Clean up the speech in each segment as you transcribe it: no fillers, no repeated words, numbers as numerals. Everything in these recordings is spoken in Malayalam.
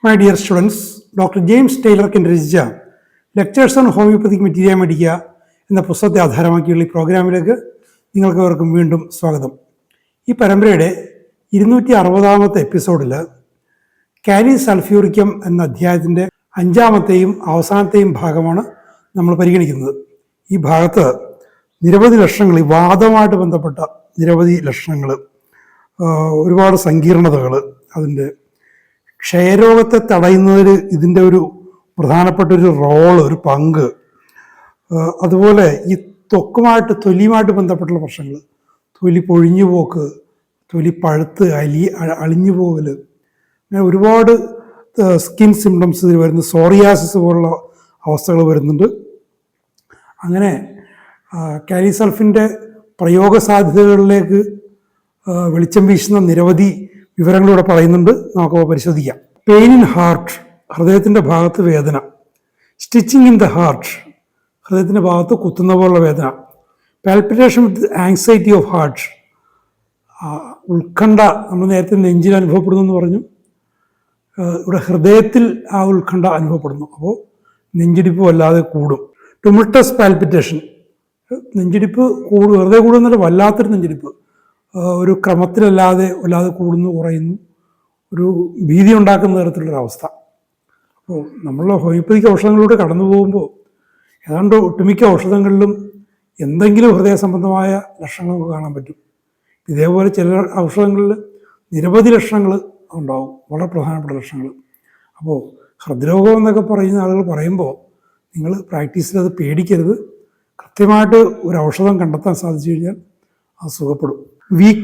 My dear students, doctor James Tyler രചിച്ച lectures on homoeopathic materia medica എന്ന പുസ്തകത്തെ ആധാരമാക്കിയുള്ള ഈ പ്രോഗ്രാമിലേക്ക് നിങ്ങൾക്കവർക്കും വീണ്ടും സ്വാഗതം. ഈ പരമ്പരയുടെ 260ാമത്തെ എപ്പിസോഡിൽ കാലി സൾഫ്യൂറിക്കം എന്ന അധ്യായത്തിൻ്റെ 5ാമത്തെയും അവസാനത്തെയും ഭാഗമാണ് നമ്മൾ പരിഗണിക്കുന്നത്. ഈ ഭാഗത്ത് നിരവധി ലക്ഷണങ്ങൾ, ഈ വാദമായിട്ട് ബന്ധപ്പെട്ട നിരവധി ലക്ഷണങ്ങൾ, ഒരുപാട് സങ്കീർണതകൾ, അതിൻ്റെ ക്ഷയരോഗത്തെ തടയുന്നതിൽ ഇതിൻ്റെ ഒരു പ്രധാനപ്പെട്ട ഒരു റോള്, ഒരു പങ്ക്, അതുപോലെ ഈ തൊലിയുമായിട്ട് ബന്ധപ്പെട്ടുള്ള പ്രശ്നങ്ങൾ, തൊലി പൊഴിഞ്ഞു പോക്ക്, തൊലി പഴുത്ത് അളിഞ്ഞു പോകൽ, അങ്ങനെ ഒരുപാട് സ്കിൻ സിംറ്റംസ് ഇതിൽ വരുന്നു. സോറിയാസിസ് പോലുള്ള അവസ്ഥകൾ വരുന്നുണ്ട്. അങ്ങനെ കാലിസൾഫിൻ്റെ പ്രയോഗ സാധ്യതകളിലേക്ക് വെളിച്ചം വീശുന്ന നിരവധി വിവരങ്ങളിലൂടെ പറയുന്നുണ്ട്. നമുക്ക് പരിശോധിക്കാം. പെയിൻ ഇൻ ഹാർട്ട്, ഹൃദയത്തിൻ്റെ ഭാഗത്ത് വേദന. സ്റ്റിച്ചിങ് ഇൻ ദ ഹാർട്ട്, ഹൃദയത്തിൻ്റെ ഭാഗത്ത് കുത്തുന്ന പോലുള്ള വേദന. Palpitation with anxiety of heart, ഉത്കണ്ഠ നമ്മൾ നേരത്തെ നെഞ്ചിൽ അനുഭവപ്പെടുന്നു എന്ന് പറഞ്ഞു. ഇവിടെ ഹൃദയത്തിൽ ആ ഉത്കണ്ഠ അനുഭവപ്പെടുന്നു. അപ്പോൾ നെഞ്ചിടിപ്പ് വല്ലാതെ കൂടും. ടുമിൾട്ടസ് പാൽപിറ്റേഷൻ, നെഞ്ചിടിപ്പ് വെറുതെ കൂടുന്നില്ല, വല്ലാത്തൊരു നെഞ്ചിടിപ്പ്, ഒരു ക്രമത്തിലല്ലാതെ വല്ലാതെ കൂടുന്നു, കുറയുന്നു, ഒരു ഭീതി ഉണ്ടാക്കുന്ന തരത്തിലുള്ളൊരവസ്ഥ. അപ്പോൾ നമ്മൾ ഹോമിയോപ്പതിക് ഔഷധങ്ങളിലൂടെ കടന്നു പോകുമ്പോൾ ഏതാണ്ട് ഒട്ടുമിക്ക ഔഷധങ്ങളിലും എന്തെങ്കിലും ഹൃദയ സംബന്ധമായ ലക്ഷണങ്ങൾ നമുക്ക് കാണാൻ പറ്റും. ഇതേപോലെ ചില ഔഷധങ്ങളിൽ നിരവധി ലക്ഷണങ്ങൾ ഉണ്ടാവും, വളരെ പ്രധാനപ്പെട്ട ലക്ഷണങ്ങൾ. അപ്പോൾ ഹൃദ്രോഗം എന്നൊക്കെ പറയുന്ന ആളുകൾ പറയുമ്പോൾ നിങ്ങൾ പ്രാക്ടീസിൽ അത് പേടിക്കരുത്. കൃത്യമായിട്ട് ഒരു ഔഷധം കണ്ടെത്താൻ സാധിച്ചു കഴിഞ്ഞാൽ അത് സുഖപ്പെടും. വീക്ക്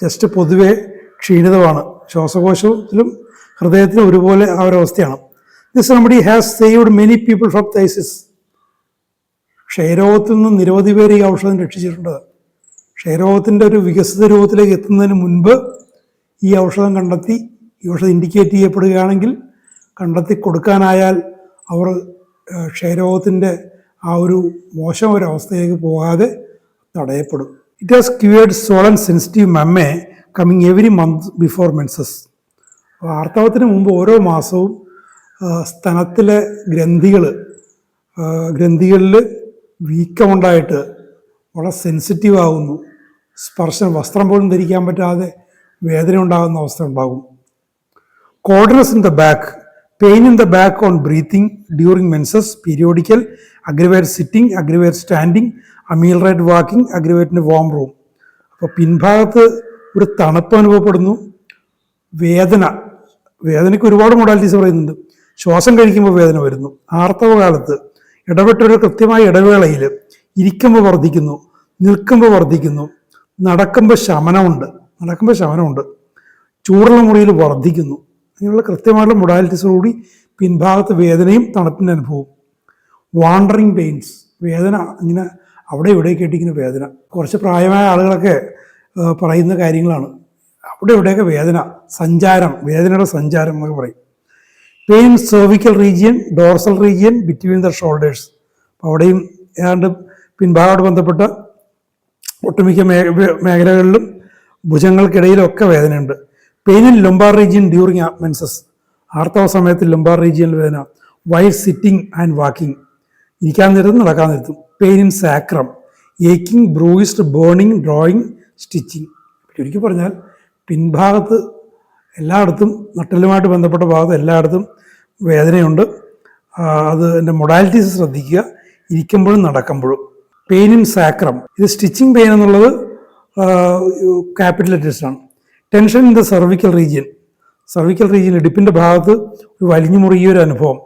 ചെസ്റ്റ് പൊതുവെ ക്ഷീണിതമാണ്. ശ്വാസകോശത്തിലും ഹൃദയത്തിലും ഒരുപോലെ ആ ഒരവസ്ഥയാണ്. This remedy has saved many people from phthisis. ക്ഷയരോഗത്തിൽ നിന്ന് നിരവധി പേര് ഈ ഔഷധം രക്ഷിച്ചിട്ടുണ്ട്. ക്ഷയരോഗത്തിൻ്റെ ഒരു വികസിത രൂപത്തിലേക്ക് എത്തുന്നതിന് മുൻപ് ഈ ഔഷധം കണ്ടെത്തി, ഈ ഔഷധം ഇൻഡിക്കേറ്റ് ചെയ്യപ്പെടുകയാണെങ്കിൽ, കണ്ടെത്തി കൊടുക്കാനായാൽ അവർ ക്ഷയരോഗത്തിൻ്റെ ആ ഒരു മോശം ഒരവസ്ഥയിലേക്ക് പോകാതെ തടയപ്പെടും. It has cured swollen sensitive mammae coming every month before menses. ആർത്തവത്തിന് മുമ്പ് ഓരോ മാസവും സ്തനത്തിലെ ഗ്രന്ഥികളിൽ വീക്കമുണ്ടായിട്ട് വളരെ സെൻസിറ്റീവ് ആകുന്നു. വസ്ത്രം പോലും ധരിക്കാൻ പറ്റാതെ വേദന ഉണ്ടാകുന്ന അവസ്ഥ ഉണ്ടാകും. Coldness in the back, pain in the back on breathing during menses, periodical, aggravate sitting, aggravate standing, ameliorate walking, അഗ്രവേറ്റിൻ്റെ വാം റൂം. അപ്പോൾ പിൻഭാഗത്ത് ഒരു തണുപ്പ് അനുഭവപ്പെടുന്നു. വേദനയ്ക്ക് ഒരുപാട് മൊഡാലിറ്റീസ് പറയുന്നുണ്ട്. ശ്വാസം കഴിക്കുമ്പോൾ വേദന വരുന്നു. ആർത്തവ കാലത്ത് ഇടപെട്ടൊരു കൃത്യമായ ഇടവേളയിൽ ഇരിക്കുമ്പോൾ വർദ്ധിക്കുന്നു, നിൽക്കുമ്പോൾ വർദ്ധിക്കുന്നു, നടക്കുമ്പോൾ ശമനമുണ്ട്, ചൂടുള്ള മുറിയിൽ വർദ്ധിക്കുന്നു. അങ്ങനെയുള്ള കൃത്യമായിട്ടുള്ള മൊഡാലിറ്റീസോടുകൂടി പിൻഭാഗത്ത് വേദനയും തണുപ്പിൻ്റെ അനുഭവവും. വാണ്ടറിങ് പെയിൻസ്, വേദന ഇങ്ങനെ അവിടെ ഇവിടെയൊക്കെ ഇട്ടിങ്ങനെ വേദന. കുറച്ച് പ്രായമായ ആളുകളൊക്കെ പറയുന്ന കാര്യങ്ങളാണ്. അവിടെ ഇവിടെയൊക്കെ വേദനയുടെ സഞ്ചാരം എന്നൊക്കെ പറയും. Pain cervical region, dorsal region, between the shoulders. അവിടെയും ഏതാണ്ട് പിൻഭാഗത്തോട് ബന്ധപ്പെട്ട ഒട്ടുമിക്ക മേഖലകളിലും ഭുജങ്ങൾക്കിടയിലൊക്കെ വേദനയുണ്ട്. Pain in lumbar region during menses, ആർത്തവ സമയത്ത് ലംബാർ റീജിയനിൽ വേദന. വൈൽ സിറ്റിംഗ് ആൻഡ് വാക്കിംഗ്, ഇരിക്കാൻ നേരത്തും നടക്കാൻ നേരത്തും. Pain in sacrum, aching, bruised, burning, drawing, stitching. ചുരുക്കി പറഞ്ഞാൽ പിൻഭാഗത്ത് എല്ലായിടത്തും, നട്ടലുമായിട്ട് ബന്ധപ്പെട്ട ഭാഗത്ത് എല്ലായിടത്തും വേദനയുണ്ട്. അത് എൻ്റെ മൊഡാലിറ്റീസ് ശ്രദ്ധിക്കുക, ഇരിക്കുമ്പോഴും നടക്കുമ്പോഴും. പെയിൻ ഇൻ സാക്രം, ഇത് സ്റ്റിച്ചിങ് പെയിൻ എന്നുള്ളത് ക്യാപിറ്റൽ ലെറ്റേഴ്സാണ്. Tension in the cervical region, ഇടുപ്പിൻ്റെ ഭാഗത്ത് ഒരു വലിഞ്ഞു മുറുകിയൊരു അനുഭവം.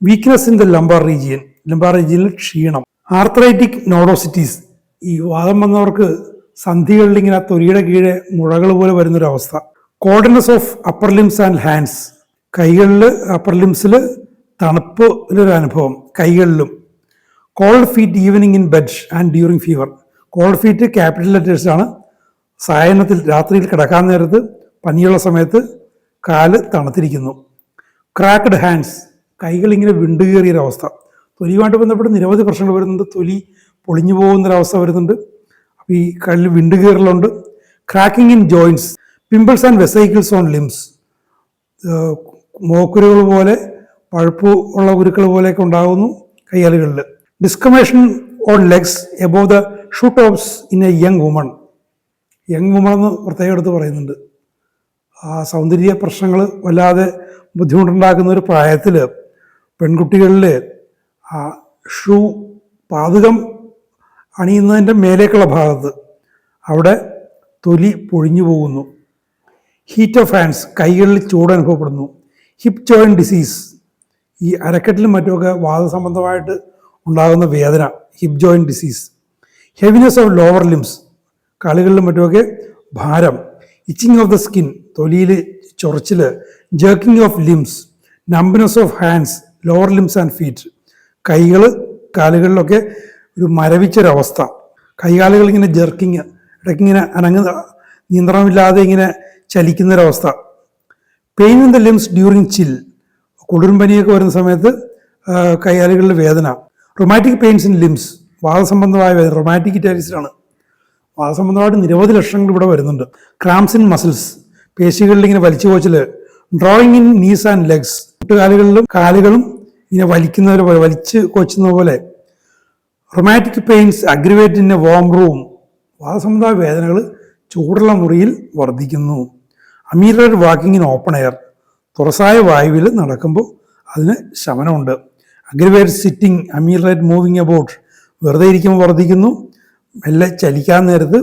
വീക്ക്നെസ് ഇൻ ദ ലംബാർ റീജിയനിൽ ക്ഷീണം. ആർത്രൈറ്റിക് നോഡോസിറ്റീസ്, ഈ വാദം വന്നവർക്ക് സന്ധികളിൽ ഇങ്ങനെ തൊലിയുടെ കീഴെ മുഴകൾ പോലെ വരുന്നൊരവസ്ഥ. Coldness of upper limbs and hands, കൈകളിൽ അപ്പർ ലിംസിൽ തണുപ്പിലൊരു അനുഭവം, കൈകളിലും. Cold feet evening in bed and during fever. Cold feet capital ലെറ്റേഴ്സാണ്. സായനത്തിൽ രാത്രിയിൽ കിടക്കാൻ നേരത്ത് പനിയുള്ള സമയത്ത് കാല് തണുത്തിരിക്കുന്നു. Cracked hands, കൈകളിങ്ങനെ വിണ്ടുകീറിയൊരവസ്ഥ. തൊലിയുമായിട്ട് ബന്ധപ്പെട്ട് നിരവധി പ്രശ്നങ്ങൾ വരുന്നുണ്ട്. തൊലി പൊളിഞ്ഞു പോകുന്നൊരവസ്ഥ വരുന്നുണ്ട്. അപ്പോൾ ഈ കല്ലിൽ വിണ്ടുകീറലുണ്ട്. Cracking in joints, pimples and vesicles on limbs, മോക്കുരുകൾ പോലെ പഴുപ്പ് ഉള്ള കുരുക്കൾ പോലെയൊക്കെ ഉണ്ടാകുന്നു കൈകാലുകളിൽ. Desquamation on legs above the shoe tops in a young woman. Young woman എന്ന് പ്രത്യേകം എടുത്ത് പറയുന്നുണ്ട്. ആ സൗന്ദര്യ പ്രശ്നങ്ങൾ വല്ലാതെ ബുദ്ധിമുട്ടുണ്ടാക്കുന്ന ഒരു പ്രായത്തിൽ പെൺകുട്ടികളിൽ ആ ഷൂ പാദകം അണിയുന്നതിൻ്റെ മേലേക്കുള്ള ഭാഗത്ത് അവിടെ തൊലി പൊഴിഞ്ഞു പോകുന്നു. ഹീറ്റ് ഓഫ് ഹാൻഡ്സ്, കൈകളിൽ ചൂട് അനുഭവപ്പെടുന്നു. ഹിപ്പ് ജോയിൻറ്റ് ഡിസീസ്, ഈ അരക്കെട്ടിലും മറ്റുമൊക്കെ വാദസംബന്ധമായിട്ട് ഉണ്ടാകുന്ന വേദന, hip joint disease. Heaviness of lower limbs, കാലുകളിലും മറ്റുമൊക്കെ ഭാരം. ഇച്ചിങ് ഓഫ് ദ സ്കിൻ, തൊലിയിൽ ചൊറിച്ചിൽ. Jerking of limbs, numbness of hands, lower limbs and feet. കൈകൾ കാലുകളിലൊക്കെ ഒരു മരവിച്ചൊരവസ്ഥ. കൈകാലുകൾ ഇങ്ങനെ ജെർക്കിങ്, ഇടയ്ക്കിങ്ങനെ നിയന്ത്രണമില്ലാതെ ഇങ്ങനെ ചലിക്കുന്നൊരവസ്ഥ. Pain in the limbs during chill, കുളിർപനിയൊക്കെ വരുന്ന സമയത്ത് കൈകാലുകളിൽ വേദന. റൊമാറ്റിക് പെയിൻസ് ഇൻ ലിംസ്, വാദസംബന്ധമായ വേദന. റൊമാറ്റിക് ഇറ്റാലിസിലാണ്. വാദസംബന്ധമായിട്ട് നിരവധി ലക്ഷണങ്ങൾ ഇവിടെ വരുന്നുണ്ട്. ക്രാംസ് ഇൻ മസിൽസ്, പേശികളിൽ ഇങ്ങനെ വലിച്ചു കോച്ചൽ. Drawing in knees and legs, മുട്ടുകാലുകളിലും കാലുകളും ഇങ്ങനെ വലിക്കുന്നവരെ പോലെ, വലിച്ച് കോച്ചുന്ന പോലെ. Rheumatic pains aggravate in a warm room, വാദസംബന്ധമായ വേദനകൾ ചൂടുള്ള മുറിയിൽ വർദ്ധിക്കുന്നു. Ameliorate walking in open air, തുറസായ വായുവിൽ നടക്കുമ്പോൾ അതിന് ശമനമുണ്ട്. Aggravate sitting, ameliorate moving about, വെറുതെ ഇരിക്കുമ്പോൾ വർദ്ധിക്കുന്നു. മെല്ലെ ചലിക്കാൻ നേരത്ത്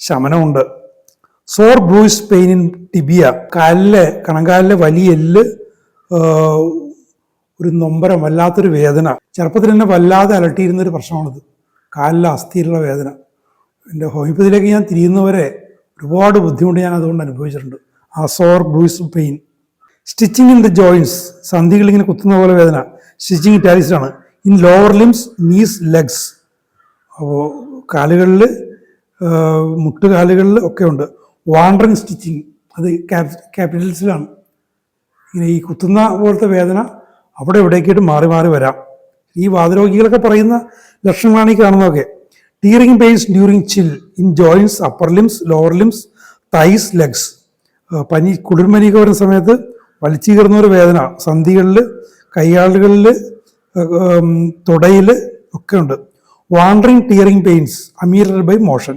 ശമനമുണ്ട്. Sore bruise pain in tibia, കാലിലെ കണങ്കാലിലെ വലിയ എല്ല് ഒരു നൊമ്പരം, വല്ലാത്തൊരു വേദന. ചെറുപ്പത്തിൽ തന്നെ വല്ലാതെ അലട്ടിയിരുന്നൊരു പ്രശ്നമാണിത്, കാലിലെ അസ്ഥിയിലുള്ള വേദന. എൻ്റെ ഹോമിയോപ്പതിയിലേക്ക് ഞാൻ തിരിയുന്നവരെ ഒരുപാട് ബുദ്ധിമുട്ട് ഞാൻ അതുകൊണ്ട് അനുഭവിച്ചിട്ടുണ്ട്. ആ sore bruise pain. Stitching in the joints, സന്ധികളിങ്ങനെ കുത്തുന്ന പോലെ വേദന. സ്റ്റിച്ചിങ് ഇറ്റാലിസിലാണ്. In lower limbs, knees, legs, അപ്പോൾ കാലുകളിൽ, മുട്ടുകാലുകളിൽ ഒക്കെ ഉണ്ട്. വാണ്ടറിങ് സ്റ്റിച്ചിങ്, അത് ക്യാപിറ്റൽസിലാണ്. ഇങ്ങനെ ഈ കുത്തുന്ന പോലത്തെ വേദന അവിടെ എവിടേക്കായിട്ട് മാറി മാറി വരാം. ഈ വാതരോഗികളൊക്കെ പറയുന്ന ലക്ഷണങ്ങളാണ് ഈ കാണുന്നതൊക്കെ. Tearing pains during chill in joints, upper limbs, lower limbs, thighs, legs. കുളിർമനിയൊക്കെ വരുന്ന സമയത്ത് വലിച്ചു കയറുന്ന ഒരു വേദന, സന്ധികളിൽ, കൈകാലുകളിൽ, തുടയിൽ ഒക്കെ ഉണ്ട്. Wandering tearing pains ameliorated by motion,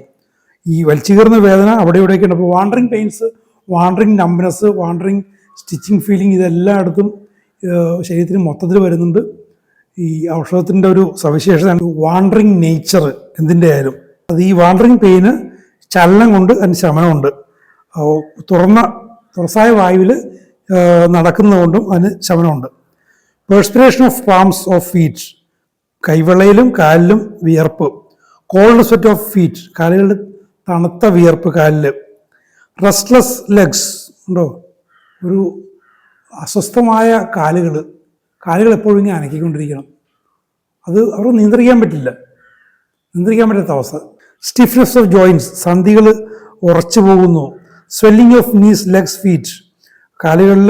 ഈ വലിച്ചു കയറുന്ന വേദന അവിടെ ഇവിടെയൊക്കെ ഉണ്ട്. അപ്പോൾ wandering pains, wandering numbness, wandering stitching feeling, ഇതെല്ലായിടത്തും ശരീരത്തിന് മൊത്തത്തിൽ വരുന്നുണ്ട്. ഈ ഔഷധത്തിൻ്റെ ഒരു സവിശേഷത വാണ്ടറിങ് നേച്ചർ എന്തിൻ്റെ ആയാലും. അത് ഈ വാണ്ടറിങ് പെയിന് ചലനം കൊണ്ട് അതിന് ശമനമുണ്ട്. തുറസായ വായുവിൽ നടക്കുന്നതുകൊണ്ടും അതിന് ശമനമുണ്ട്. Perspiration of palms of feet, കൈവെള്ളയിലും കാലിലും വിയർപ്പ്. കോൾഡ് സ്വെറ്റ് ഓഫ് ഫീറ്റ്, കാലുകളിൽ തണുത്ത വിയർപ്പ് കാലിൽ. റെസ്റ്റ്ലെസ് ലെഗ്സ് ഉണ്ടോ, ഒരു അസ്വസ്ഥമായ കാലുകൾ എപ്പോഴും ഇങ്ങനെ അനക്കിക്കൊണ്ടിരിക്കണം. അത് അവർക്ക് നിയന്ത്രിക്കാൻ പറ്റാത്ത അവസ്ഥ. സ്റ്റിഫ്നെസ് ഓഫ് ജോയിൻസ്, സന്ധികൾ ഉറച്ചു പോകുന്നു. Swelling of knees, legs, feet, കാലുകളിൽ,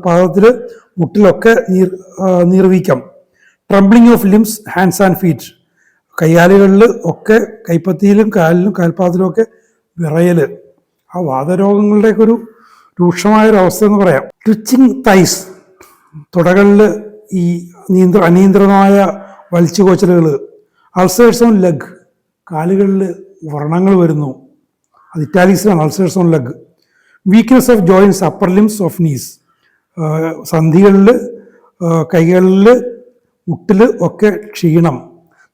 പാദത്തിൽ, മുട്ടിലൊക്കെ നീർവീക്കം. Trembling of limbs, hands and feet, കൈകാലുകളിൽ ഒക്കെ, കൈപ്പത്തിയിലും കാലിലും കാൽപാദത്തിലും ഒക്കെ വിറയൽ. ആ വാതരോഗങ്ങളുടെയൊക്കെ ഒരു രൂക്ഷമായൊരവസ്ഥ എന്ന് പറയാം. ട്വിച്ചിങ് തൈസ്, തുടകളിൽ ഈ അനിയന്ത്രിതമായ വലിച്ചു കോച്ചലുകൾ. അൾസേഴ്സ് ഓൺ ലെഗ്, കാലുകളിൽ വ്രണങ്ങൾ വരുന്നു, അത് ഇറ്റാലിക്സിലാണ്. Ulcers on leg. Weakness of joints, upper limbs of knees, സന്ധികളിൽ, കൈകളിൽ, മുട്ടിൽ ഒക്കെ ക്ഷീണം.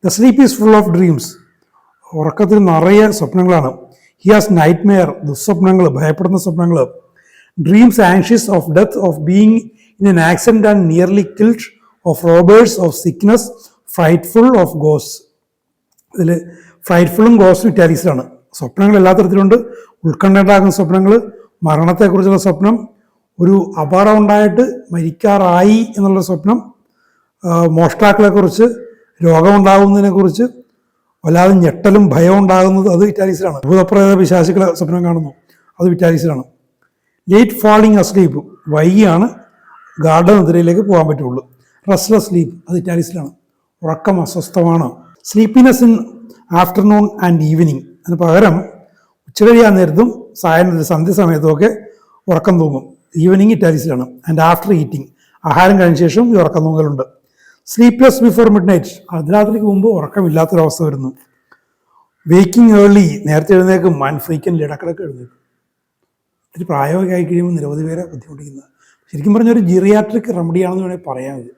The sleep is full of dreams, ഉറക്കത്തിൽ നിറയെ സ്വപ്നങ്ങളാണ്. ഹി ഹാസ് നൈറ്റ് മെയർ, ദുസ്വപ്നങ്ങൾ, ഭയപ്പെടുന്ന സ്വപ്നങ്ങൾ. Dreams anxious of death, of being in an accident and nearly killed, of robbers, of sickness, frightful, of ghost. ഇതിൽ ഫ്രൈറ്റ്ഫുള്ളും ഗോസ്റ്റും ഇറ്റാലിക്സിലാണ്. സ്വപ്നങ്ങൾ എല്ലാ തരത്തിലുണ്ട്. ഉത്കണ്ഠയുണ്ടാകുന്ന സ്വപ്നങ്ങൾ, മരണത്തെക്കുറിച്ചുള്ള സ്വപ്നം, ഒരു അപകടം ഉണ്ടായിട്ട് മരിക്കാറായി എന്നുള്ള സ്വപ്നം, മോഷ്ടാക്കളെക്കുറിച്ച്, രോഗമുണ്ടാകുന്നതിനെക്കുറിച്ച് വല്ലാതെ ഞെട്ടലും ഭയവും ഉണ്ടാകുന്നത് അത് ഇറ്റാലിക്സിലാണ്. ഭൂതപ്രേത പിശാചുക്കളെ സ്വപ്നം കാണുന്നു, അത് ഇറ്റാലിക്സിലാണ്. ലേറ്റ് ഫാളിങ് അസ്ലീപ്പ്, വൈകിയാണ് ഗാർഡനിദ്രയിലേക്ക് പോകാൻ പറ്റുള്ളൂ. റെസ്റ്റ്ലെസ് സ്ലീപ്പ്, അത് ഇറ്റാലിക്സിലാണ്. ഉറക്കം അസ്വസ്ഥമാണ്. Sleepiness in afternoon and evening, അതിന് പകരം ഉച്ചകഴിയാൻ നേരത്തും സായന്തരം സന്ധ്യ സമയത്തുമൊക്കെ ഉറക്കം തൂങ്ങും. ഈവനിങ് ഇറ്റാലിക്സിലാണ്. ആൻഡ് ആഫ്റ്റർ ഈറ്റിംഗ്, ആഹാരം കഴിഞ്ഞ ശേഷം ഈ ഉറക്കം തൂങ്ങലുണ്ട്. സ്ലീപ്ലെസ് ബിഫോർ മിഡ് നൈറ്റ്, അർദ്ധരാത്രിക്ക് മുമ്പ് ഉറക്കമില്ലാത്തൊരവസ്ഥ വരുന്നു. വേക്കിംഗ് ഏർലി, നേരത്തെ എഴുന്നേക്കും. ആൻഡ് ഫ്രീക്വൻ്റ്, ഇടക്കിടക്ക് എഴുന്നേക്കും. ഇത്തിരി പ്രായമൊക്കെ ആയി കഴിയുമ്പോൾ നിരവധി പേരെ ബുദ്ധിമുട്ടിക്കുന്നത്. ശരിക്കും പറഞ്ഞൊരു ജിറിയാട്രിക് റെമഡിയാണെന്ന് വേണമെങ്കിൽ പറയാമത്.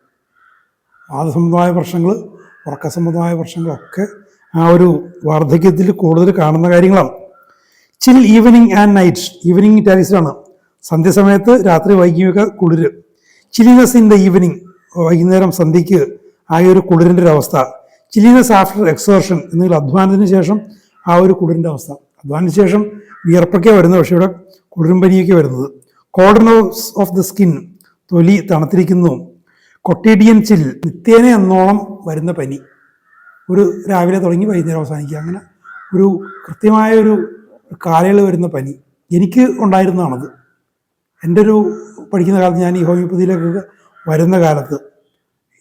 വാദസംബന്ധമായ പ്രശ്നങ്ങൾ, ഉറക്ക സംബന്ധമായ പ്രശ്നങ്ങളൊക്കെ ആ ഒരു വാർദ്ധക്യത്തിൽ കൂടുതൽ കാണുന്ന കാര്യങ്ങളാണ്. ചിൽ ഈവനിങ് ആൻഡ് നൈറ്റ്, ഈവനിങ് ഇറ്റാലിക്സിലാണ്. സന്ധ്യസമയത്ത് രാത്രി വൈകിയൊക്കെ കുളിര്. ചിലിനെസ് ഇൻ ദ ഈവനിങ്, വൈകുന്നേരം സന്ധ്യയ്ക്ക് ആ ഒരു കുളിരിൻ്റെ ഒരു അവസ്ഥ. ചിലിനെസ് ആഫ്റ്റർ എക്സേർഷൻ, എന്തെങ്കിലും അധ്വാനത്തിന് ശേഷം ആ ഒരു കുളിരിൻ്റെ അവസ്ഥ. അധ്വാനത്തിന് ശേഷം വിയർപ്പൊക്കെ വരുന്നത്, പക്ഷേ ഇവിടെ കുളിരും പനിയൊക്കെ വരുന്നത്. കോൾഡ്നെസ് ഓഫ് ദ സ്കിൻ, തൊലി തണുത്തിരിക്കുന്നു. കൊട്ടീഡിയൻ ചിൽ, നിത്യേന എന്നോളം വരുന്ന പനി, ഒരു രാവിലെ തുടങ്ങി വൈകുന്നേരം അവസാനിക്കുക, അങ്ങനെ ഒരു കൃത്യമായ ഒരു കാലയളവ് വരുന്ന പനി എനിക്ക് ഉണ്ടായിരുന്നതാണത്. എൻ്റെ ഒരു പഠിക്കുന്ന കാലത്ത്, ഞാൻ ഈ ഹോമിയോപ്പതിയിലേക്കൊക്കെ വരുന്ന കാലത്ത്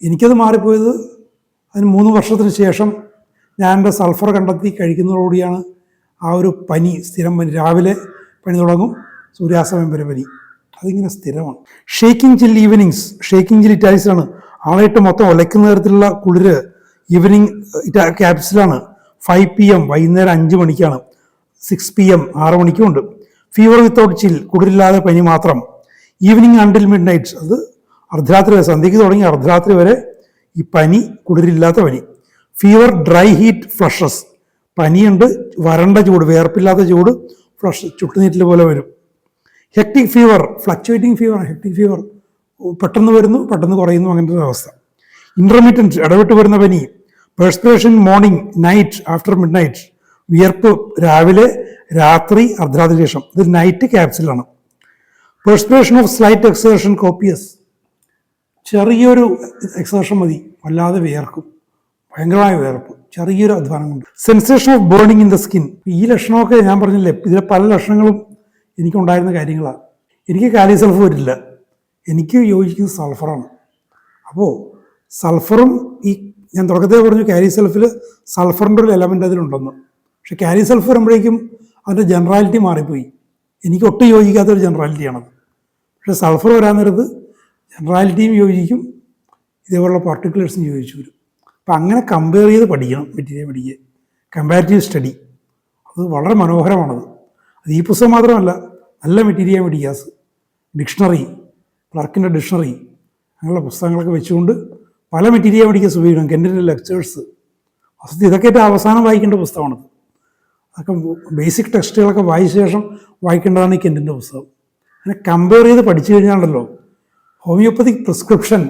എനിക്കത് മാറിപ്പോയത് അതിന് 3 വർഷത്തിന് ശേഷം ഞാൻ എൻ്റെ സൾഫർ കണ്ടെത്തി കഴിക്കുന്നതോടുകൂടിയാണ് ആ ഒരു പനി, സ്ഥിരം പനി, രാവിലെ പനി തുടങ്ങും, സൂര്യാസ്തമയം വരെ പനി, അതിങ്ങനെ സ്ഥിരമാണ്. ഷേക്കിംഗ് ചിൽ ഈവനിങ്സ്, ഷേക്കിംഗ് ചിൽ ഇറ്റാലിക്സിലാണ്. ആളായിട്ട് മൊത്തം ഒലയ്ക്കുന്ന തരത്തിലുള്ള കുളിര് ഈവനിങ് ക്യാപ്സിലാണ്. 5 PM, വൈകുന്നേരം 5 മണിക്കാണ്. 6 PM, 6 മണിക്കും ഉണ്ട്. ഫീവർ വിത്തൗട്ട് ചിൽ, കുളിരില്ലാതെ പനി മാത്രം. ഈവനിങ് അണ്ടിൽ മിഡ് നൈറ്റ്, അത് അർദ്ധരാത്രി വരെ, സന്ധ്യയ്ക്ക് തുടങ്ങി അർദ്ധരാത്രി വരെ ഈ പനി, കുളിരില്ലാത്ത പനി. ഫീവർ ഡ്രൈ ഹീറ്റ് ഫ്ലഷസ്, പനിയുണ്ട്, വരണ്ട ചൂട്, വേർപ്പില്ലാത്ത ചൂട്, ഫ്ലഷ്, ചുട്ടുനീറ്റൽ പോലെ വരും. Hectic fever, fluctuating fever, hectic fever, പെട്ടെന്ന് വരുന്നു പെട്ടെന്ന് കുറയുന്നു, അങ്ങനത്തെ ഒരു അവസ്ഥ. ഇൻ്റർമീഡിയൻറ്റ്, ഇടവിട്ട് വരുന്ന പനി. Perspiration morning night after midnight, വിയർപ്പ് രാവിലെ, രാത്രി, അർദ്ധരാത്രി ശേഷം, ഇത് നൈറ്റ് ക്യാപ്സിലാണ്. Perspiration of slight exertion copious, ചെറിയൊരു എക്സേർഷൻ മതി, വല്ലാതെ വിയർക്കും, ഭയങ്കരമായ വിയർപ്പ്, ചെറിയൊരു അധ്വാനം കൊണ്ട്. Sensation of burning in the skin, ഈ ലക്ഷണമൊക്കെ ഞാൻ പറഞ്ഞില്ലേ, ഇതിലെ പല ലക്ഷണങ്ങളും എനിക്കുണ്ടായിരുന്ന കാര്യങ്ങളാണ്. എനിക്ക് കാലിസൾഫ് വരില്ല, എനിക്ക് യോജിക്കുന്നത് സൾഫറാണ്. അപ്പോൾ സൾഫറും ഈ ഞാൻ തുടക്കത്തിൽ പറഞ്ഞു കാലിസൾഫിൽ സൾഫറിൻ്റെ ഒരു എലമെൻ്റ് അതിലുണ്ടെന്ന്. പക്ഷെ കാലിസൾഫ് വരുമ്പോഴേക്കും അതിൻ്റെ ജനറാലിറ്റി മാറിപ്പോയി. എനിക്ക് ഒട്ടും യോജിക്കാത്തൊരു ജനറാലിറ്റിയാണത്. പക്ഷേ സൾഫർ വരാൻ നേരത്ത് ജനറാലിറ്റിയും യോജിക്കും, ഇതേപോലുള്ള പർട്ടിക്കുലേഴ്സും യോജിച്ചു വരും. അപ്പം അങ്ങനെ കമ്പയർ ചെയ്ത് പഠിക്കണം മെറ്റീരിയൽ പഠിക്കുക, കമ്പാരിറ്റീവ് സ്റ്റഡി, അത് വളരെ മനോഹരമാണത്. അത് ഈ പുസ്തകം മാത്രമല്ല, നല്ല മെറ്റീരിയൽ മെഡിക്കാസ്, ഡിക്ഷണറി, ക്ലർക്കിൻ്റെ ഡിക്ഷണറി, അങ്ങനെയുള്ള പുസ്തകങ്ങളൊക്കെ വെച്ചുകൊണ്ട് പല മെറ്റീരിയൽ മെഡിക്കാസ് ഉപയോഗിക്കണം. കെൻറ്റിൻ്റെ ലെക്ചേഴ്സ്, വസ്തു ഇതൊക്കെ ഏറ്റവും അവസാനം വായിക്കേണ്ട പുസ്തകമാണത്. അതൊക്കെ ബേസിക് ടെക്സ്റ്റുകളൊക്കെ വായിച്ച ശേഷം വായിക്കേണ്ടതാണ് ഈ കെൻറ്റിൻ്റെ പുസ്തകം. അങ്ങനെ കമ്പയർ ചെയ്ത് പഠിച്ചു കഴിഞ്ഞാണല്ലോ ഹോമിയോപ്പതിക് പ്രിസ്ക്രിപ്ഷൻ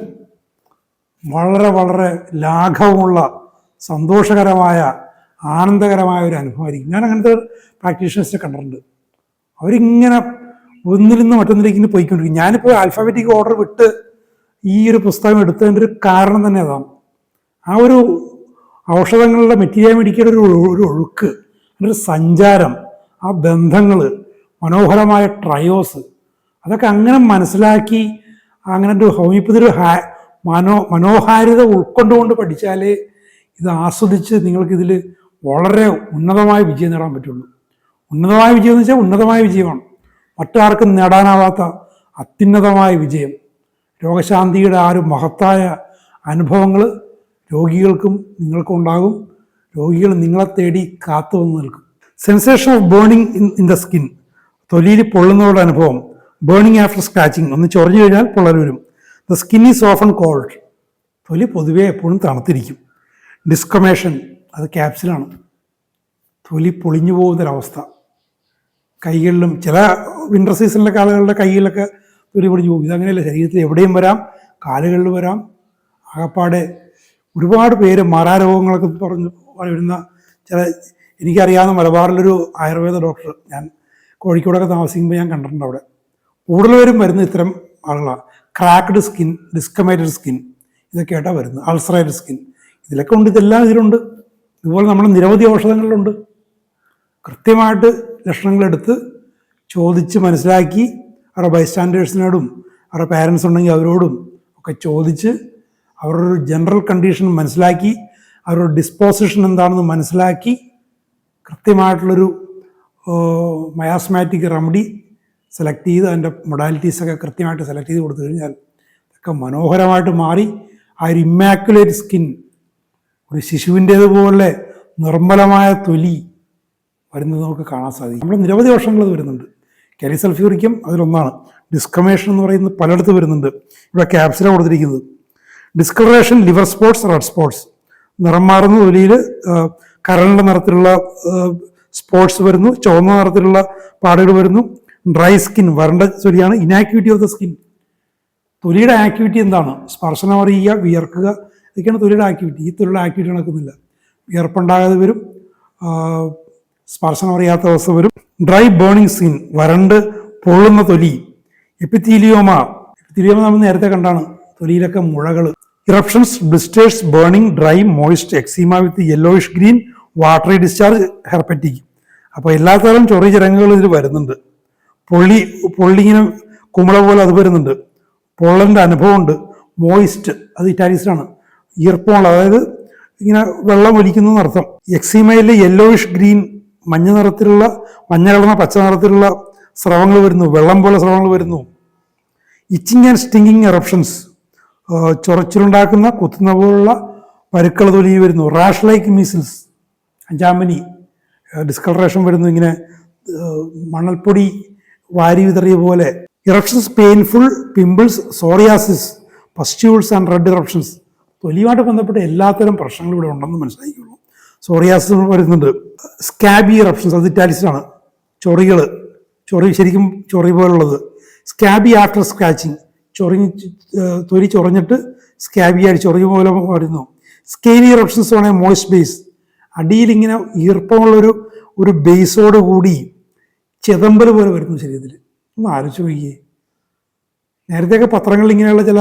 വളരെ വളരെ ലാഘവമുള്ള, സന്തോഷകരമായ, ആനന്ദകരമായ ഒരു അനുഭവമായിരിക്കും. ഞാൻ അങ്ങനത്തെ പ്രാക്ടീഷണേഴ്സിനെ കണ്ടിട്ടുണ്ട്. അവരിങ്ങനെ ഒന്നിൽ നിന്ന് മറ്റൊന്നിലേക്ക് ഇങ്ങനെ പോയിക്കൊണ്ടിരിക്കും. ഞാനിപ്പോൾ ആൽഫാബറ്റിക് ഓർഡർ വിട്ട് ഈ ഒരു പുസ്തകം എടുത്തതിൻ്റെ ഒരു കാരണം തന്നെ അതാണ്. ആ ഒരു ഔഷധങ്ങളുടെ മെറ്റീരിയൽ മെഡിക്കയുടെ ഒരു ഒഴുക്ക്, ഒരു സഞ്ചാരം, ആ ബന്ധങ്ങൾ, മനോഹരമായ ട്രയോസ്, അതൊക്കെ അങ്ങനെ മനസ്സിലാക്കി അങ്ങനെ ഒരു ഹോമിയോപ്പതി ഒരു മനോഹാരിത ഉൾക്കൊണ്ടുകൊണ്ട് പഠിച്ചാലേ ഇത് ആസ്വദിച്ച് നിങ്ങൾക്കിതിൽ വളരെ ഉന്നതമായ വിജയം നേടാൻ പറ്റുള്ളൂ. ഉന്നതമായ വിജയം എന്ന് വെച്ചാൽ ഉന്നതമായ വിജയമാണ്, മറ്റാർക്കും നേടാനാവാത്ത അത്യുന്നതമായ വിജയം. രോഗശാന്തിയുടെ ആ ഒരു മഹത്തായ അനുഭവങ്ങൾ രോഗികൾക്കും നിങ്ങൾക്കും ഉണ്ടാകും. രോഗികൾ നിങ്ങളെ തേടി കാത്തു വന്ന് നിൽക്കും. Sensation of burning in the skin, തൊലിയിൽ പൊള്ളുന്നവരുടെ അനുഭവം. ബേണിംഗ് ആഫ്റ്റർ സ്ക്രാച്ചിങ്, ഒന്ന് ചൊറിഞ്ഞു കഴിഞ്ഞാൽ പൊള്ളൽ വരും. The skin is often cold, തൊലി പൊതുവേ എപ്പോഴും തണുത്തിരിക്കും. ഡിസ്കമേഷൻ, അത് ക്യാപ്സിലാണ്, തൊലി പൊളിഞ്ഞു പോകുന്നൊരവസ്ഥ. കൈകളിലും ചില വിൻ്റർ സീസണിലൊക്കെ ആളുകളുടെ കൈകളിലൊക്കെ തൊലി പൊളിഞ്ഞു പോകും. ഇതങ്ങനെയല്ല, ശരീരത്തിൽ എവിടെയും വരാം, കാലുകളിൽ വരാം. ആകപ്പാടെ ഒരുപാട് പേര് മാറാരോഗങ്ങളൊക്കെ പറഞ്ഞ് വരുന്ന ചില, എനിക്കറിയാവുന്ന മലബാറിലൊരു ആയുർവേദ ഡോക്ടർ, ഞാൻ കോഴിക്കോടൊക്കെ താമസിക്കുമ്പോൾ ഞാൻ കണ്ടിട്ടുണ്ട്. അവിടെ കൂടുതലും വരുന്ന ഇത്തരം ആളുകളാണ്. ക്രാക്ക്ഡ് സ്കിൻ, ഡിസ്കമേറ്റഡ് സ്കിൻ, ഇതൊക്കെയായിട്ടാണ് വരുന്നത്. അൾസറേറ്റഡ് സ്കിൻ, ഇതിലൊക്കെ ഉണ്ട്, ഇതെല്ലാം ഇതിലുണ്ട്. ഇതുപോലെ നമ്മൾ നിരവധി ഔഷധങ്ങളിലുണ്ട്. കൃത്യമായിട്ട് ലക്ഷണങ്ങളെടുത്ത് ചോദിച്ച് മനസ്സിലാക്കി അവരുടെ ബൈസ്റ്റാൻഡേഴ്സിനോടും അവരുടെ പാരൻസ് ഉണ്ടെങ്കിൽ അവരോടും ഒക്കെ ചോദിച്ച് അവരുടെ ഒരു ജനറൽ കണ്ടീഷൻ മനസ്സിലാക്കി അവരുടെ ഡിസ്പോസിഷൻ എന്താണെന്ന് മനസ്സിലാക്കി കൃത്യമായിട്ടുള്ളൊരു മയാസ്മാറ്റിക് റെമഡി സെലക്ട് ചെയ്ത് അതിൻ്റെ മൊഡാലിറ്റീസൊക്കെ കൃത്യമായിട്ട് സെലക്ട് ചെയ്ത് കൊടുത്തു കഴിഞ്ഞാൽ ഒക്കെ മനോഹരമായിട്ട് മാറി ആ ഒരു ഇമ്മാക്കുലേറ്റ് സ്കിൻ, ഒരു ശിശുവിൻ്റേതുപോലെ നിർമ്മലമായ തൊലി വരുന്നത് നമുക്ക് കാണാൻ സാധിക്കും. നമ്മുടെ നിരവധി വർഷങ്ങൾ അത് വരുന്നുണ്ട്. കാലിസൾഫ്യൂറിക്കും അതിലൊന്നാണ്. ഡിസ്കമേഷൻ എന്ന് പറയുന്നത് പലയിടത്ത് വരുന്നുണ്ട്. ഇവിടെ ക്യാപ്സിലാണ് കൊടുത്തിരിക്കുന്നത്. Discolouration, liver spots, red spots, നിറം മാറുന്ന തൊലിയിൽ കരളിൻ്റെ നിറത്തിലുള്ള സ്പോട്ട്സ് വരുന്നു, ചുവന്ന നിറത്തിലുള്ള പാടുകൾ വരുന്നു. ഡ്രൈ സ്കിൻ, വരണ്ട തൊലിയാണ്. ഇനാക്ടിവിറ്റി ഓഫ് ദ സ്കിൻ, തൊലിയുടെ ആക്ടിവിറ്റി എന്താണ്? സ്പർശനം അറിയുക, വിയർക്കുക, ഇതൊക്കെയാണ് തൊലിയുടെ ആക്ടിവിറ്റി. ഈ തൊലിയുടെ ആക്ടിവിറ്റി നടക്കുന്നില്ല. വിയർപ്പുണ്ടാകാതെ വരും, സ്പർശനം അറിയാത്ത അവസ്ഥ വരും. ഡ്രൈ ബേണിംഗ് സ്കിൻ, വരണ്ട് പൊള്ളുന്ന തൊലി. എപ്പിത്തീലിയോമ നമ്മൾ നേരത്തെ കണ്ടാണ്, തൊലിയിലൊക്കെ മുഴകൾ. Eruptions, blisters, burning, dry, moist, eczema with yellowish green, watery discharge, herpetic. അപ്പോൾ എല്ലാത്തരം ചൊറി ചിരങ്ങുകൾ ഇതിൽ വരുന്നുണ്ട്. പൊള്ളിങ്ങനെ കുമിള പോലെ അത് വരുന്നുണ്ട്. പൊള്ളൻ്റെ അനുഭവമുണ്ട്. മോയിസ്റ്റ്, അത് ഇറ്റാലിയൻസിലാണ്. ഈർപ്പമുള്ള, അതായത് ഇങ്ങനെ വെള്ളം ഒലിക്കുന്നു എന്നർത്ഥം. എക്സീമയിൽ യെല്ലോയിഷ് ഗ്രീൻ, മഞ്ഞ നിറത്തിലുള്ള, മഞ്ഞ കലർന്ന പച്ച നിറത്തിലുള്ള സ്രവങ്ങൾ വരുന്നു, വെള്ളം പോലെ സ്രവങ്ങൾ വരുന്നു. ഇച്ചിങ് ആൻഡ് സ്റ്റിങ്ങിങ് എറപ്ഷൻസ്, ചൊറച്ചിലുണ്ടാക്കുന്ന കുത്തുന്ന പോലുള്ള പരുക്കൾ തൊലി വരുന്നു. റാഷ് ലൈക്ക് മീസിൽസ്, അഞ്ചാമ്പനി, ഡിസ്കളറേഷൻ വരുന്നു, ഇങ്ങനെ മണൽപ്പൊടി വാരി വിതറിയ പോലെ. Eruptions, painful, pimples, psoriasis, pustules and red eruptions. തൊലിയുമായിട്ട് ബന്ധപ്പെട്ട എല്ലാത്തരം പ്രശ്നങ്ങളും ഇവിടെ ഉണ്ടെന്ന് മനസ്സിലാക്കിയുള്ളൂ. സോറിയാസിസ് വരുന്നുണ്ട്. സ്കാബി ഇറപ്ഷൻസ്, അത് ഇറ്റാലിയൻസിലാണ്. ചൊറി ശരിക്കും ചൊറി പോലുള്ളത്. സ്കാബി ആഫ്റ്റർ സ്ക്രാച്ചിങ്, തൊലി ചൊറിഞ്ഞിട്ട് സ്കാബിയായിട്ട് ചൊറി പോലെ വരുന്നു. സ്കെയിലി ഇറപ്ഷൻസ് ആണെങ്കിൽ മോയിസ്റ്റ് ബേസ്, അടിയിൽ ഇങ്ങനെ ഈർപ്പമുള്ളൊരു ബേസോട് കൂടി ചെതമ്പൽ പോലെ വരുന്നു ശരീരത്തിൽ. ഒന്ന് ആലോചിച്ച് നോക്കിയേ. നേരത്തെയൊക്കെ പത്രങ്ങളിൽ ഇങ്ങനെയുള്ള ചില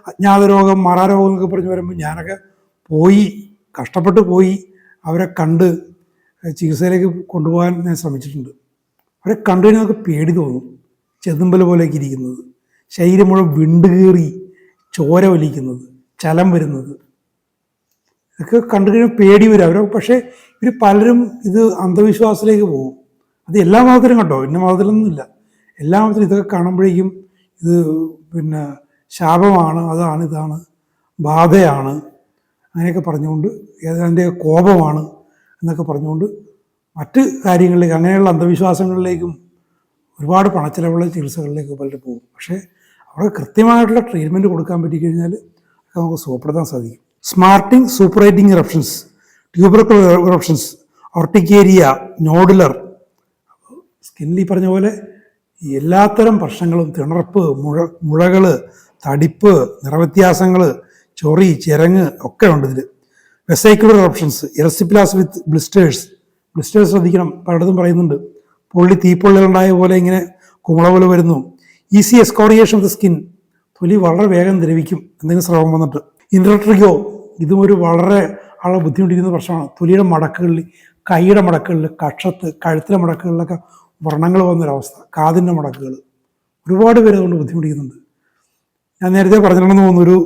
അജ്ഞാത രോഗം, മാറാരോഗം എന്നൊക്കെ പറഞ്ഞ് വരുമ്പോൾ ഞാനൊക്കെ കഷ്ടപ്പെട്ട് പോയി അവരെ കണ്ട് ചികിത്സയിലേക്ക് കൊണ്ടുപോകാൻ ഞാൻ ശ്രമിച്ചിട്ടുണ്ട്. അവരെ കണ്ടു കഴിഞ്ഞാൽ നമുക്ക് പേടി തോന്നും. ചെതുമ്പൽ പോലെയൊക്കെ ഇരിക്കുന്നത്, ശരീരം മുഴുവൻ വിണ്ടുകീറി ചോര വലിക്കുന്നത്, ചലം വരുന്നത്, ഇതൊക്കെ കണ്ടു കഴിഞ്ഞാൽ പേടി വരും അവരെ. പക്ഷേ ഇവർ പലരും ഇത് അന്ധവിശ്വാസത്തിലേക്ക് പോകും. അത് എല്ലാ മതത്തിലും കേട്ടോ, ഇന്ന മതത്തിലൊന്നുമില്ല, എല്ലാ മതത്തിലും ഇതൊക്കെ കാണുമ്പോഴേക്കും ഇത് ശാപമാണ്, അതാണ്, ഇതാണ്, ബാധയാണ്, അങ്ങനെയൊക്കെ പറഞ്ഞുകൊണ്ട്, അതിൻ്റെ കോപമാണ് എന്നൊക്കെ പറഞ്ഞുകൊണ്ട് മറ്റ് കാര്യങ്ങളിലേക്ക്, അങ്ങനെയുള്ള അന്ധവിശ്വാസങ്ങളിലേക്കും ഒരുപാട് പണച്ചിലവുള്ള ചികിത്സകളിലേക്ക് പലരും പോകും. പക്ഷേ അവിടെ കൃത്യമായിട്ടുള്ള ട്രീറ്റ്മെൻറ്റ് കൊടുക്കാൻ പറ്റിക്കഴിഞ്ഞാൽ നമുക്ക് സുഖപ്പെടുത്താൻ സാധിക്കും. സ്മാർട്ടിങ്, സൂപ്പറേറ്റിംഗ് ഇറപ്ഷൻസ്, ട്യൂബർക്കുലർ ഇറപ്ഷൻസ്, ഓർട്ടിക്കേരിയ, നോഡുലർ. സ്കിന്നിൽ പറഞ്ഞ പോലെ എല്ലാത്തരം പ്രശ്നങ്ങളും, തിണർപ്പ്, മുഴകൾ, തടിപ്പ്, നിറവ്യത്യാസങ്ങൾ, ചൊറി, ചിരങ്ങ് ഒക്കെ ഉണ്ട് ഇതിൽ. വെസൈക്കുലർ ഇറപ്ഷൻസ്, എറസിപ്ലാസ് വിത്ത് ബ്ലിസ്റ്റേഴ്സ് ശ്രദ്ധിക്കണം, പലയിടത്തും പറയുന്നുണ്ട്. തീപ്പൊള്ളികളുണ്ടായ പോലെ ഇങ്ങനെ കുമിള പോലെ വരുന്നു. Easy excoriation of the skin, തൊലി വളരെ വേഗം ദ്രവിക്കും എന്തെങ്കിലും സ്രവം വന്നിട്ട്. ഇൻട്രട്രിഗോ, ഇതും ഒരു വളരെ ആളെ ബുദ്ധിമുട്ടിക്കുന്ന പ്രശ്നമാണ്. തൊലിയുടെ മടക്കുകളിൽ, കൈയുടെ മടക്കുകളിൽ, കക്ഷത്ത്, കഴുത്തിലെ മടക്കുകളിലൊക്കെ വ്രണങ്ങൾ വന്നൊരവസ്ഥ. കാതിൻ്റെ മടക്കുകൾ, ഒരുപാട് പേര് അതുകൊണ്ട് ബുദ്ധിമുട്ടിക്കുന്നുണ്ട്. ഞാൻ നേരത്തെ പറഞ്ഞിട്ടുണ്ടെന്ന് തോന്നുന്നു, ഒരു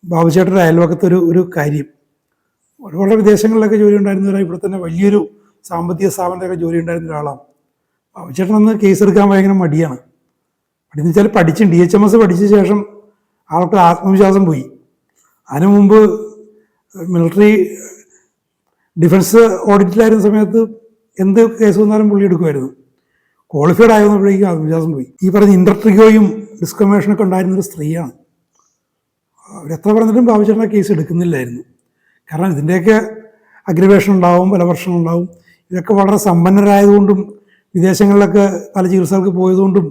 ബാബുചേട്ടൻ്റെ അയൽവക്കത്തെ ഒരു കാര്യം, ഒരുപാട് വിദേശങ്ങളിലൊക്കെ ജോലി ഉണ്ടായിരുന്നവരാ, ഇവിടെ തന്നെ വലിയൊരു സാമ്പത്തിക സ്ഥാപനത്തിലൊക്കെ ജോലി ഉണ്ടായിരുന്ന ഒരാളാണ്. ബാബുചേട്ടൻ അന്ന് കേസ് എടുക്കാൻ ഭയങ്കര മടിയാണ്. മടിയെന്ന് വെച്ചാൽ DHMS പഠിച്ച ശേഷം ആൾക്ക് ആത്മവിശ്വാസം പോയി. അതിനു മുമ്പ് മിലിറ്ററി ഡിഫൻസ് ഓഡിറ്റിലായിരുന്ന സമയത്ത് എന്ത് കേസ് വന്നാലും പുള്ളി എടുക്കുമായിരുന്നു. ക്വാളിഫൈഡ് ആയപ്പോഴേക്കും ആത്മവിശ്വാസം പോയി. ഈ പറഞ്ഞ ഇൻട്രട്രിഗോയും ഡിസ്ക്രിമിനേഷനൊക്കെ ഉണ്ടായിരുന്നൊരു സ്ത്രീയാണ്. അവരെത്ര പറഞ്ഞിട്ടും ബാബുചേട്ടൻ്റെ കേസ് എടുക്കുന്നില്ലായിരുന്നു. കാരണം ഇതിൻ്റെയൊക്കെ അഗ്രവേഷൻ ഉണ്ടാവും, പല പ്രശ്നങ്ങളുണ്ടാവും. ഇതൊക്കെ വളരെ സമ്പന്നരായതുകൊണ്ടും വിദേശങ്ങളിലൊക്കെ പല ചികിത്സകൾക്ക് പോയതുകൊണ്ടും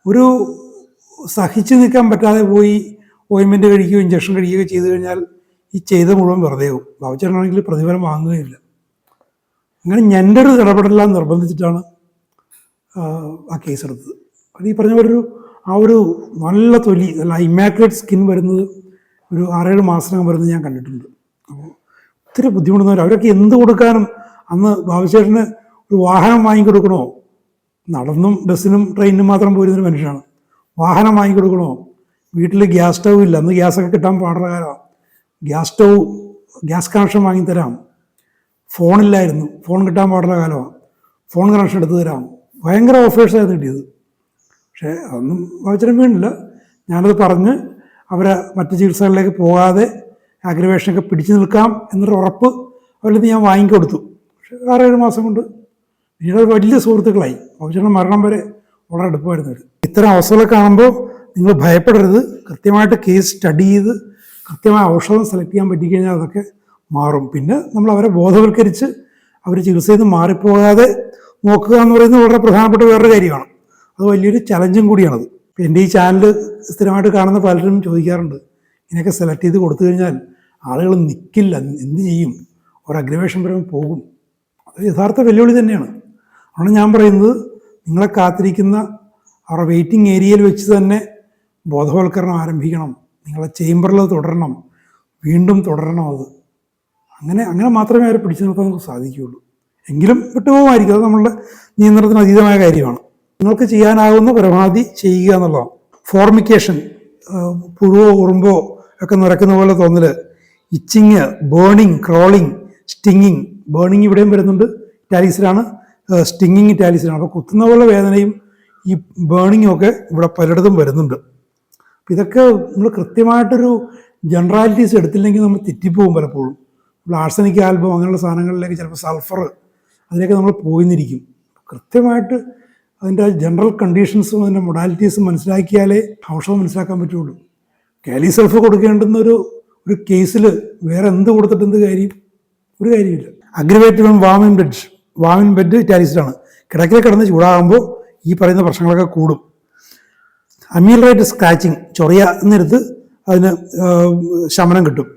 ഒരു സഹിച്ചു നിൽക്കാൻ പറ്റാതെ പോയി ഓയിൻമെൻറ്റ് കഴിക്കുകയോ ഇഞ്ചക്ഷൻ കഴിക്കുകയോ ചെയ്തു കഴിഞ്ഞാൽ ഈ ചെയ്ത മുഴുവൻ വെറുതെയാവും. ബാബുചേട്ടനാണെങ്കിൽ പ്രതിഫലം വാങ്ങുകയില്ല. അങ്ങനെ എൻ്റെ ഒരു ഇടപെടലെല്ലാം നിർബന്ധിച്ചിട്ടാണ് ആ കേസെടുത്തത്. അത് ഈ പറഞ്ഞ ഒരു നല്ല തൊലി, അല്ല ഇമ്മാക്കുലേറ്റ് സ്കിൻ വരുന്നത് ഒരു 6-7 മാസത്തിനകം വരുന്നത് ഞാൻ കണ്ടിട്ടുണ്ട്. അപ്പോൾ ഒത്തിരി ബുദ്ധിമുട്ടുന്നവർ, അവരൊക്കെ എന്ത് കൊടുക്കാനും, അന്ന് ബാബുചേട്ടന് ഒരു വാഹനം വാങ്ങിക്കൊടുക്കണോ, നടന്നും ബസ്സിനും ട്രെയിനിനും മാത്രം പോയിരുന്നൊരു മനുഷ്യനാണ്. വാഹനം വാങ്ങിക്കൊടുക്കണോ, വീട്ടിൽ ഗ്യാസ് സ്റ്റൗ ഇല്ല, അന്ന് ഗ്യാസൊക്കെ കിട്ടാൻ പാടുള്ള കാലമാണ്. ഗ്യാസ് കണക്ഷൻ വാങ്ങിത്തരാം. ഫോണില്ലായിരുന്നു, ഫോൺ കിട്ടാൻ പാടുള്ള കാലമാണ്. ഫോൺ കണക്ഷൻ എടുത്തു തരാം. ഭയങ്കര ഓഫേഴ്സായിരുന്നു കിട്ടിയത്. പക്ഷേ അതൊന്നും മോചനം വീണില്ല. ഞാനത് പറഞ്ഞ് അവരെ മറ്റ് ചികിത്സകളിലേക്ക് പോകാതെ അഗ്രവേഷനൊക്കെ പിടിച്ചു നിൽക്കാം എന്നൊരു ഉറപ്പ് അവരിൽ നിന്ന് ഞാൻ വാങ്ങിക്കൊടുത്തു. പക്ഷേ 6-7 മാസം കൊണ്ട് പിന്നീട് വലിയ സുഹൃത്തുക്കളായി. മോചനം മരണം വരെ വളരെ അടുപ്പമായിരുന്നു അവർ. ഇത്തരം അവസ്ഥകളെ കാണുമ്പോൾ നിങ്ങൾ ഭയപ്പെടരുത്. കൃത്യമായിട്ട് കേസ് സ്റ്റഡി ചെയ്ത് കൃത്യമായ ഔഷധം സെലക്ട് ചെയ്യാൻ പറ്റിക്കഴിഞ്ഞാൽ അതൊക്കെ മാറും. പിന്നെ നമ്മൾ അവരെ ബോധവൽക്കരിച്ച് അവർ ചികിത്സയിൽ നിന്ന് മാറിപ്പോകാതെ നോക്കുക എന്ന് പറയുന്നത് വളരെ പ്രധാനപ്പെട്ട വേറൊരു കാര്യമാണ്. അത് വലിയൊരു ചലഞ്ചും കൂടിയാണത്. ഇപ്പം എൻ്റെ ഈ ചാനൽ സ്ഥിരമായിട്ട് കാണുന്ന പലരും ചോദിക്കാറുണ്ട്, ഇതിനൊക്കെ സെലക്ട് ചെയ്ത് കൊടുത്തു കഴിഞ്ഞാൽ ആളുകൾ നിൽക്കില്ല, എന്ത് ചെയ്യും, ഒരു അഗ്രവേഷൻ പരമായി പോകും. അത് യഥാർത്ഥ വെല്ലുവിളി തന്നെയാണ്. ആണ് ഞാൻ പറയുന്നത്, നിങ്ങളെ കാത്തിരിക്കുന്ന അവരുടെ വെയിറ്റിംഗ് ഏരിയയിൽ വെച്ച് തന്നെ ബോധവൽക്കരണം ആരംഭിക്കണം. നിങ്ങളെ ചേംബറിൽ തുടരണം, വീണ്ടും തുടരണം. അങ്ങനെ മാത്രമേ അവരെ പിടിച്ചു നിർത്താൻ നമുക്ക് സാധിക്കുകയുള്ളൂ. എങ്കിലും വിട്ടുപോകുമായിരിക്കും, അത് നമ്മളുടെ നിയന്ത്രണത്തിന് അതീതമായ കാര്യമാണ്. നിങ്ങൾക്ക് ചെയ്യാനാകുന്ന പരമാവധി ചെയ്യുക എന്നുള്ളതാണ്. ഫോർമിക്കേഷൻ, പുഴുവോ ഉറുമ്പോ ഒക്കെ നിറയ്ക്കുന്ന പോലെ തോന്നൽ, etching, burning, crawling, stinging. Burning ഇവിടെയും വരുന്നുണ്ട്, ഇറ്റാലിക്സിലാണ്. സ്റ്റിങ്ങിങ് ഇറ്റാലിക്സിലാണ്. അപ്പോൾ കുത്തുന്ന പോലെ വേദനയും ഈ ബേണിങ്ങും ഒക്കെ ഇവിടെ പലയിടത്തും വരുന്നുണ്ട്. അപ്പം ഇതൊക്കെ നമ്മൾ കൃത്യമായിട്ടൊരു ജനറാലിറ്റീസ് എടുത്തില്ലെങ്കിൽ നമ്മൾ തെറ്റിപ്പോകും പലപ്പോഴും. നമ്മൾ ആർസനിക് ആൽബം അങ്ങനെയുള്ള സാധനങ്ങളിലേക്ക്, ചിലപ്പോൾ സൾഫർ, അതിലേക്ക് നമ്മൾ പോയിന്നിരിക്കും. കൃത്യമായിട്ട് അതിൻ്റെ ജനറൽ കണ്ടീഷൻസും അതിൻ്റെ മൊഡാലിറ്റീസും മനസ്സിലാക്കിയാലേ ഔഷധം മനസ്സിലാക്കാൻ പറ്റുള്ളൂ. കാലി സൾഫ് കൊടുക്കേണ്ടുന്ന ഒരു കേസിൽ വേറെ എന്ത് കൊടുത്തിട്ട് എന്ത് കാര്യം? ഒരു കാര്യമില്ല. Aggravated വാമിൻ bed ഇറ്റാലിക്സിലാണ്. കിടക്കിൽ കിടന്ന് ചൂടാകുമ്പോൾ ഈ പറയുന്ന പ്രശ്നങ്ങളൊക്കെ കൂടും. അമീലറേറ്റ് സ്ക്രാച്ചിങ്, ചൊറിയ എന്നെടുത്ത് അതിന് ശമനം കിട്ടും.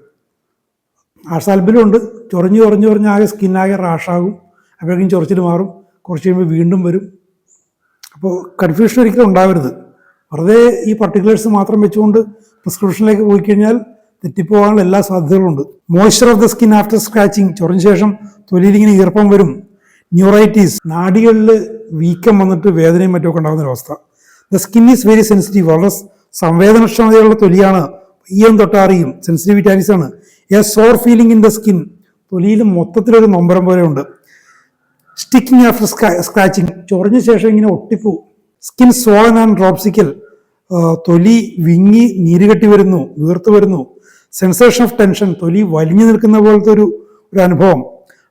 ആർസാൽബിലും ഉണ്ട്. ചൊറിഞ്ഞ് ആകെ സ്കിന്നാകെ റാഷാകും. അപ്പോഴേക്കും ചൊറിച്ചിൽ മാറും. കുറച്ച് കഴിയുമ്പോൾ വീണ്ടും വരും. അപ്പോൾ കൺഫ്യൂഷൻ ഒരിക്കലും ഉണ്ടാവരുത്. വെറുതെ ഈ പർട്ടിക്കുലേഴ്സ് മാത്രം വെച്ചുകൊണ്ട് പ്രിസ്ക്രിപ്ഷനിലേക്ക് പോയി കഴിഞ്ഞാൽ തെറ്റിപ്പോകാനുള്ള എല്ലാ സാധ്യതകളുണ്ട്. Moisture of the skin after scratching, ചൊറിഞ്ഞ ശേഷം തൊലിയിലിങ്ങനെ ഈർപ്പം വരും. ന്യൂറൈറ്റീസ്, നാഡികളിൽ വീക്കം വന്നിട്ട് വേദനയും മറ്റുമൊക്കെ ഉണ്ടാകുന്നൊരവസ്ഥ. The skin is very sensitive, വളരെ സംവേദനക്ഷമതയുള്ള തൊലിയാണ്. ഈയം തൊട്ടാറിയും, സെൻസിറ്റിവിറ്റാലിസ് ആണ്. A sore feeling in the skin, തൊലിയിൽ മൊത്തത്തിലൊരു നൊമ്പരം പോലെ ഉണ്ട്. സ്റ്റിക്കിംഗ് ആഫ്റ്റർ സ്ക്രാച്ചിങ്, ചൊറിഞ്ഞ ശേഷം ഇങ്ങനെ ഒട്ടിപ്പോവും. സ്കിൻ സോളൻ ആൻഡ് ഡ്രോപ്സിക്കൽ, തൊലി വിങ്ങി നീരുകെട്ടി വരുന്നു, വീർത്ത് വരുന്നു. സെൻസേഷൻ ഓഫ് ടെൻഷൻ, തൊലി വലിഞ്ഞു നിൽക്കുന്ന പോലത്തെ ഒരു അനുഭവം.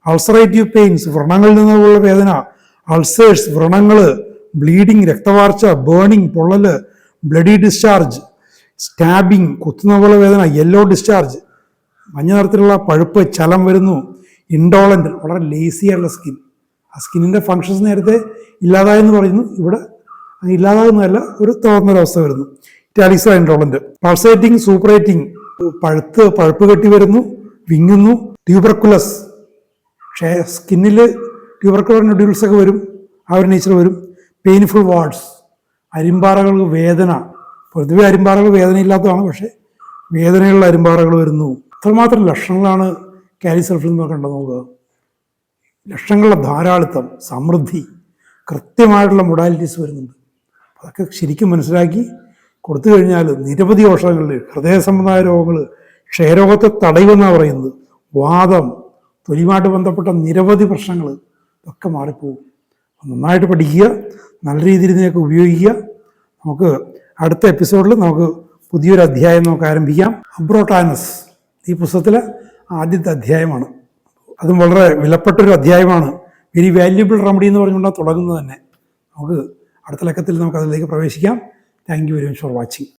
അൾസറേറ്റീവ് പെയിൻസ്, വ്രണങ്ങളിൽ നിന്നുള്ള വേദന. അൾസേഴ്സ്, വ്രണങ്ങൾ. ബ്ലീഡിങ്, രക്തവാർച്ച. ബേണിങ്, പൊള്ളല്. Bloody discharge. സ്റ്റാബിങ്, കുത്തുന്ന പോലെ വേദന. യെല്ലോ ഡിസ്ചാർജ്, മഞ്ഞ നിറത്തിലുള്ള പഴുപ്പ്, ചലം വരുന്നു. ഇൻഡോളൻ്റ്, വളരെ ലേസി ആയിട്ടുള്ള സ്കിൻ. ആ സ്കിന്നിൻ്റെ ഫങ്ഷൻസ് നേരത്തെ ഇല്ലാതായെന്ന് പറയുന്നു, ഇവിടെ ഇല്ലാതാകുന്നതല്ല, ഒരു തോന്നുന്നൊരവസ്ഥ വരുന്നു. ഇറ്റാലിക്സ് ഇൻഡോളൻ്റ്. പൾസേറ്റിംഗ്, സൂപ്പറേറ്റിംഗ്, പഴുപ്പ് കെട്ടി വരുന്നു, വിങ്ങുന്നു. ട്യൂബർക്കുലസ്, പക്ഷേ സ്കിന്നിൽ ട്യൂബർക്കുലർ നൊഡ്യൂൾസ് ഒക്കെ വരും, ആ ഒരു നേച്ചർ വരും. പെയിൻഫുൾ വാർഡ്സ്, അരിമ്പാറകൾക്ക് വേദന. പൊതുവെ അരിമ്പാറകൾ വേദനയില്ലാത്തതാണ്, പക്ഷേ വേദനയുള്ള അരിമ്പാറകൾ വരുന്നു. അത്രമാത്രം ലക്ഷണങ്ങളാണ് കാലി സൾഫിൽ നിന്ന് കണ്ടു നോക്കുക. ലക്ഷണങ്ങളുടെ ധാരാളിത്തം, സമൃദ്ധി, കൃത്യമായിട്ടുള്ള മൊഡാലിറ്റീസ് വരുന്നുണ്ട്. അതൊക്കെ ശരിക്കും മനസ്സിലാക്കി കൊടുത്തു കഴിഞ്ഞാൽ നിരവധി ഔഷധങ്ങളിൽ ഹൃദയ സംബന്ധമായ രോഗങ്ങൾ, ക്ഷയരോഗത്തെ തടയുമെന്നാണ് പറയുന്നത്. വാദം, തൊലിയുമായിട്ട് ബന്ധപ്പെട്ട നിരവധി പ്രശ്നങ്ങൾ ഇതൊക്കെ മാറിപ്പോകും. നന്നായിട്ട് പഠിക്കുക, നല്ല രീതിയിൽ ഇതിനെയൊക്കെ ഉപയോഗിക്കുക. നമുക്ക് അടുത്ത എപ്പിസോഡിൽ നമുക്ക് പുതിയൊരു അധ്യായം നമുക്ക് ആരംഭിക്കാം. അബ്രോട്ടാനസ് ഈ പുസ്തകത്തിലെ ആദ്യത്തെ അധ്യായമാണ്. അതും വളരെ വിലപ്പെട്ടൊരു അധ്യായമാണ്. വെരി വാല്യുബിൾ റെമഡി എന്ന് പറഞ്ഞുകൊണ്ടാണ് തുടങ്ങുന്നത് തന്നെ. നമുക്ക് അടുത്ത ലക്കത്തിൽ നമുക്ക് അതിലേക്ക് പ്രവേശിക്കാം. Thank you very much for watching.